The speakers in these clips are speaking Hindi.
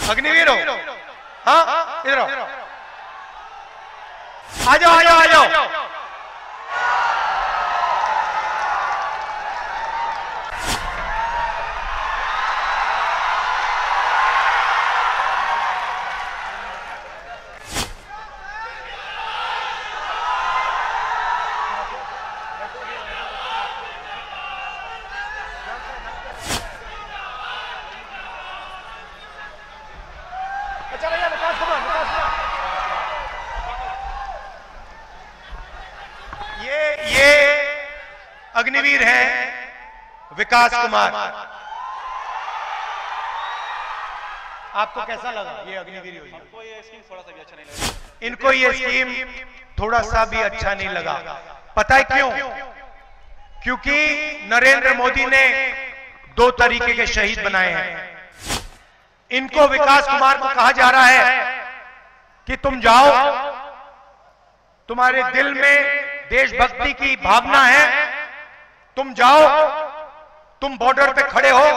अग्निवीर हो? हाँ, इधर आओ, आ जाओ, आ जाओ, आ जाओ। ये अग्निवीर है विकास कुमार। आपको कैसा लगा ये अग्निवीर योजना? हमको ये स्कीम थोड़ा सा भी अच्छा नहीं लगा। इनको ये स्कीम थोड़ा सा भी अच्छा नहीं लगा। पता है क्यों? क्योंकि नरेंद्र मोदी ने 2 तरीके के शहीद बनाए हैं। इनको विकास कुमार को कहा जा रहा है कि तुम जाओ, तुम्हारे दिल में देशभक्ति की भावना है, तुम जाओ, तुम बॉर्डर पे खड़े हो,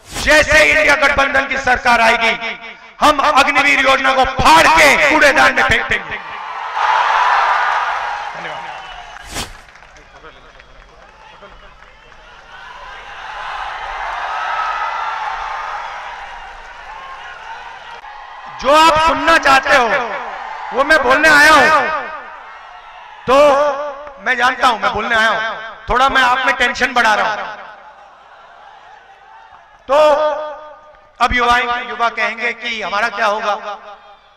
जैसे इंडिया गठबंधन की सरकार आएगी हम अग्निवीर योजना को फाड़ के कूड़ेदान में फेंक देंगे। जो आप सुनना चाहते हो वो मैं बोलने आया हूं, तो मैं जानता हूं मैं बोलने आया हूं, थोड़ा मैं आप में टेंशन बढ़ा रहा हूं। तो अब युवा कहेंगे कि हमारा क्या होगा।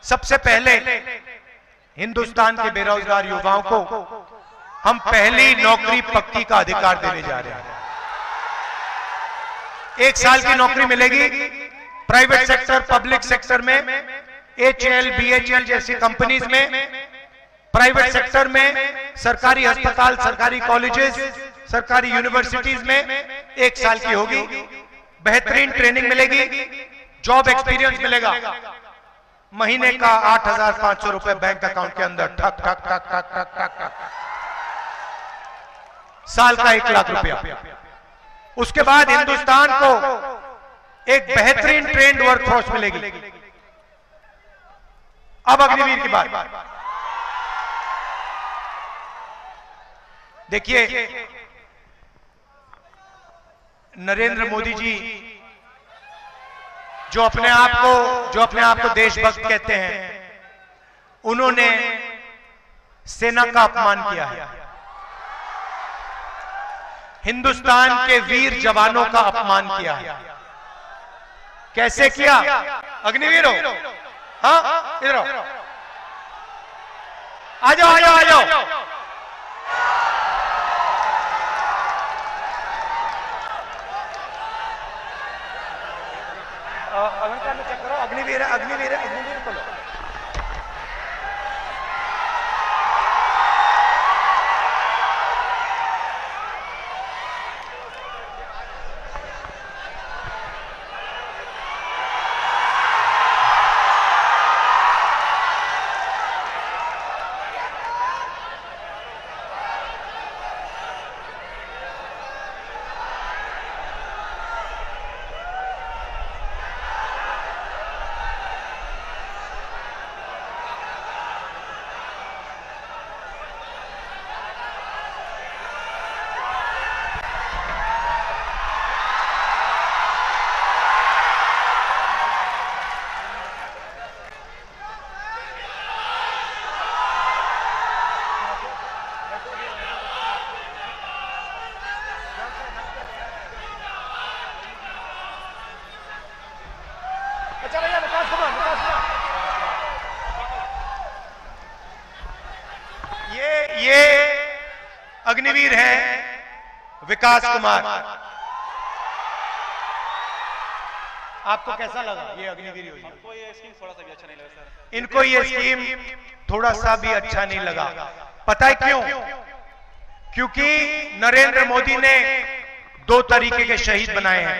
सबसे पहले हिंदुस्तान के बेरोजगार युवाओं को हम पहली नौकरी पक्की का अधिकार देने जा रहे हैं। 1 साल की नौकरी मिलेगी प्राइवेट सेक्टर, पब्लिक सेक्टर में, HAL, BHEL जैसी कंपनीज में, प्राइवेट सेक्टर में, सरकारी अस्पताल, सरकारी कॉलेजेस, सरकारी यूनिवर्सिटीज में 1 साल की होगी। बेहतरीन ट्रेनिंग मिलेगी, जॉब एक्सपीरियंस मिलेगा। महीने का 8,500 रुपए बैंक अकाउंट के अंदर ठक ठक ठक ठक ठक ठक ठक, साल का 1 लाख रुपया। उसके बाद हिंदुस्तान को एक बेहतरीन ट्रेंड वर्कफोर्स मिलेगी। अब अग्निवीर की बात देखिए, नरेंद्र मोदी जी जो अपने आप को देशभक्त कहते हैं, उन्होंने सेना का अपमान किया है, हिंदुस्तान के वीर जवानों का अपमान किया है। कैसे किया? अग्निवीर हो? हाँ, इधर आओ, आ जाओ, आ जाओ, आ जाओ। अलंकार में चेक करो, अग्निवीर है, अग्निवीर है, अग्निवीर को लो। ये अग्निवीर है विकास कुमार। आपको कैसा लगा ये अग्निवीर योजना? हमको ये स्कीम थोड़ा सा भी अच्छा नहीं लगा सर। इनको ये स्कीम थोड़ा सा भी अच्छा नहीं लगा। पता है क्यों? क्योंकि नरेंद्र मोदी ने 2 तरीके के शहीद बनाए हैं।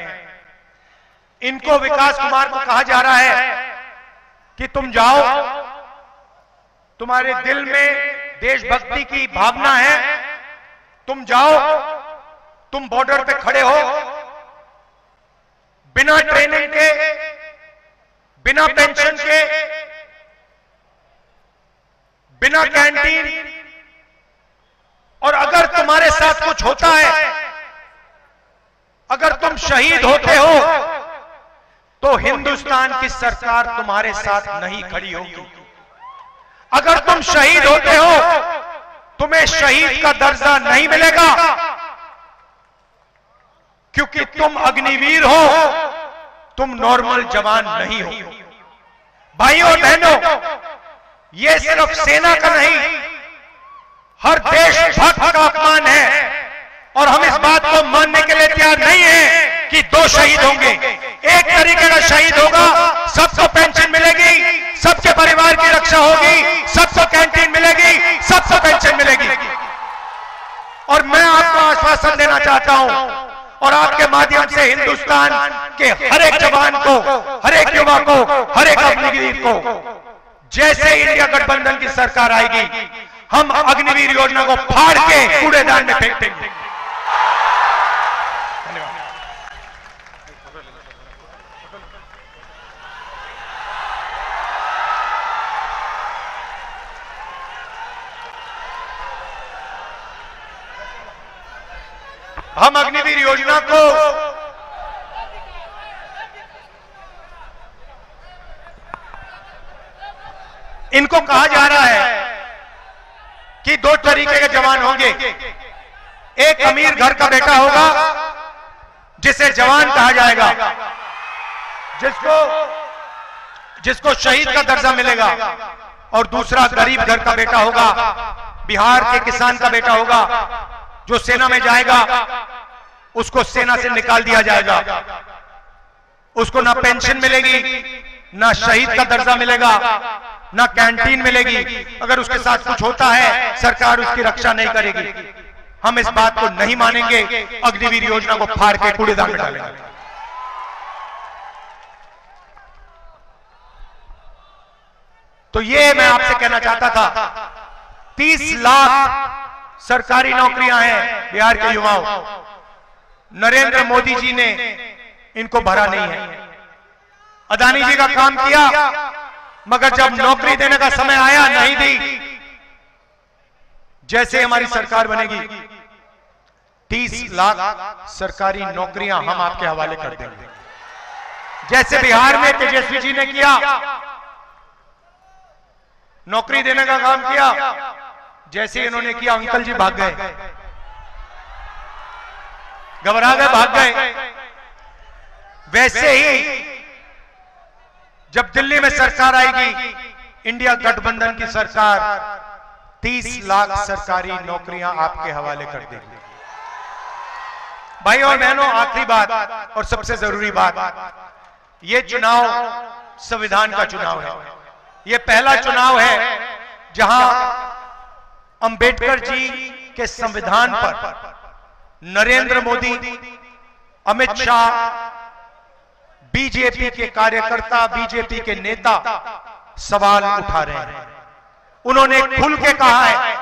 इनको विकास कुमार को कहा जा रहा है कि तुम जाओ, तुम्हारे दिल में देशभक्ति की भावना है, तुम जाओ, तुम बॉर्डर पे खड़े हो, बिना ट्रेनिंग के बिना पेंशन के, बिना कैंटीन, और अगर तुम्हारे साथ कुछ होता है, अगर तुम शहीद होते हो, तो हिंदुस्तान की सरकार तुम्हारे साथ नहीं खड़ी होगी। अगर तुम शहीद होते हो, तुम्हें शहीद का दर्जा नहीं मिलेगा, क्योंकि तुम अग्निवीर हो, तुम नॉर्मल जवान नहीं हो। भाइयों और बहनों, यह सिर्फ सेना का नहीं, हर देशभक्त का अपमान है, और हम इस बात को मानने के लिए तैयार नहीं है कि दो शहीद होंगे। एक तरीके का शहीद होगा, सबको पेंशन मिलेगी, सबके परिवार की रक्षा होगी, सबको कैंटीन मिलेगी, सबको पेंशन मिलेगी। और मैं आपको आश्वासन देना चाहता हूं, और आपके माध्यम से हिंदुस्तान के हर एक जवान को, हर एक युवा को, हर एक अग्निवीर को, जैसे इंडिया गठबंधन की सरकार आएगी, हम अग्निवीर योजना को फाड़ के कूड़ेदान में फेंक देंगे। हम अग्निवीर योजना को इनको कहा जा रहा है कि दो तरीके के जवान होंगे। एक अमीर घर का बेटा होगा, जिसे जवान कहा जाएगा, जिसको शहीद का दर्जा मिलेगा, और दूसरा गरीब घर का बेटा होगा, बिहार के किसान का बेटा होगा, जो सेना में जाएगा, उसको सेना से निकाल दिया जाएगा। उसको ना पेंशन मिलेगी, ना शहीद का दर्जा मिलेगा, ना कैंटीन मिलेगी। अगर उसके साथ कुछ होता है, सरकार उसकी रक्षा नहीं करेगी। हम इस बात को नहीं मानेंगे, अग्निवीर योजना को फाड़ के कूड़ेदान में डालेंगे। तो ये मैं आपसे कहना चाहता था, 30 लाख सरकारी नौकरियां हैं बिहार के युवाओं, नरेंद्र मोदी जी ने इनको भरा नहीं है। अदानी जी का काम किया, मगर जब नौकरी देने का समय आया, नहीं दी। जैसे हमारी सरकार बनेगी, 30 लाख सरकारी नौकरियां हम आपके हवाले कर देंगे। जैसे बिहार में तेजस्वी जी ने किया, नौकरी देने का काम किया, जैसे इन्होंने किया, अंकल जी भाग गए, घबरा गए, भाग गए। वैसे ही जब दिल्ली में सरकार आएगी, इंडिया गठबंधन की सरकार 30 लाख सरकारी नौकरियां आपके हवाले कर देगी। भाइयों और बहनों, आखिरी बात और सबसे जरूरी बात, यह चुनाव संविधान का चुनाव है। यह पहला चुनाव है जहां अंबेडकर जी के संविधान पर नरेंद्र मोदी, अमित शाह, बीजेपी के कार्यकर्ता, बीजेपी के नेता सवाल उठा रहे हैं। उन्होंने खुल के कहा है,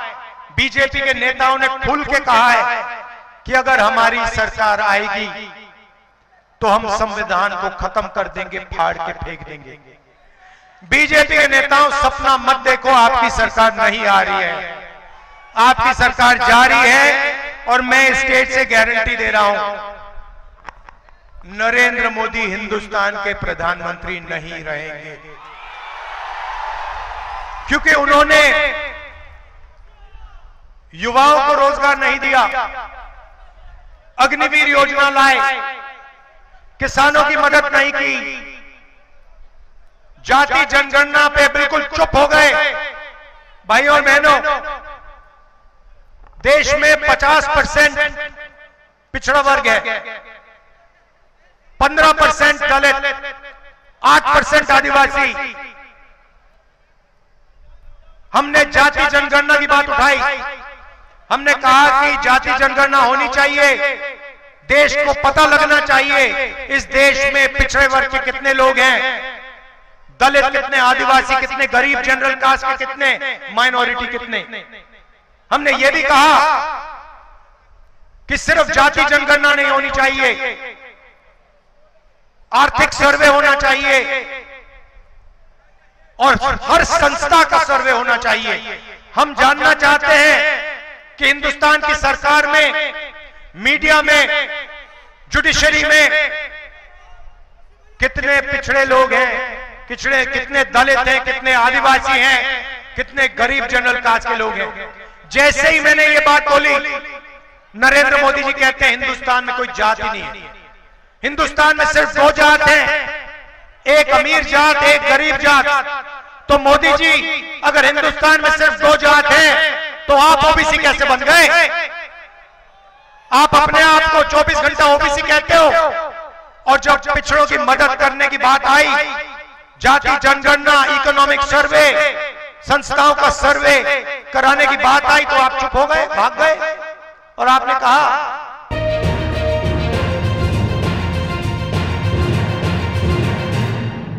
बीजेपी के नेताओं ने खुल के कहा है कि अगर हमारी सरकार आएगी तो हम संविधान को खत्म कर देंगे, फाड़ के फेंक देंगे। बीजेपी के नेताओं, सपना मत देखो, आपकी सरकार नहीं आ रही है, आपकी सरकार जारी है। और मैं स्टेट से गारंटी दे रहा हूं, नरेंद्र मोदी हिंदुस्तान के प्रधानमंत्री नहीं रहेंगे, क्योंकि उन्होंने युवाओं को रोजगार नहीं दिया, अग्निवीर योजना लाए, किसानों की मदद नहीं की, जाति जनगणना पे बिल्कुल चुप हो गए। भाइयों और बहनों, देश में 50% पिछड़ा वर्ग है, 15% दलित, 8% आदिवासी। हमने जाति जनगणना की बात उठाई, हमने कहा कि जाति जनगणना होनी चाहिए, देश को पता लगना चाहिए इस देश में पिछड़े वर्ग के कितने लोग हैं, दलित कितने, आदिवासी कितने, गरीब जनरल कास्ट के कितने, माइनॉरिटी कितने। हमने यह भी कहा कि सिर्फ जाति जनगणना नहीं होनी चाहिए, आर्थिक सर्वे होना चाहिए, और हर संस्था का सर्वे होना चाहिए। हम जानना चाहते हैं कि हिंदुस्तान की सरकार में, मीडिया में, जुडिशरी में कितने पिछड़े लोग हैं, कितने दलित हैं, कितने आदिवासी हैं, कितने गरीब जनरल कास्ट के लोग हैं। जैसे ही मैंने ये बात बोली, नरेंद्र मोदी जी कहते हैं हिंदुस्तान में कोई जाति नहीं है, हिंदुस्तान में सिर्फ दो जात हैं, एक अमीर जात, एक गरीब जात। तो मोदी जी अगर हिंदुस्तान में सिर्फ दो जात है तो आप ओबीसी कैसे बन गए? आप अपने आप को 24 घंटा ओबीसी कहते हो, और जब पिछड़ों की मदद करने की बात आई, जाति जनगणना, इकोनॉमिक सर्वे, संस्थाओं का सर्वे कराने की बात आई तो आप चुप हो गए, भाग गए और आपने कहा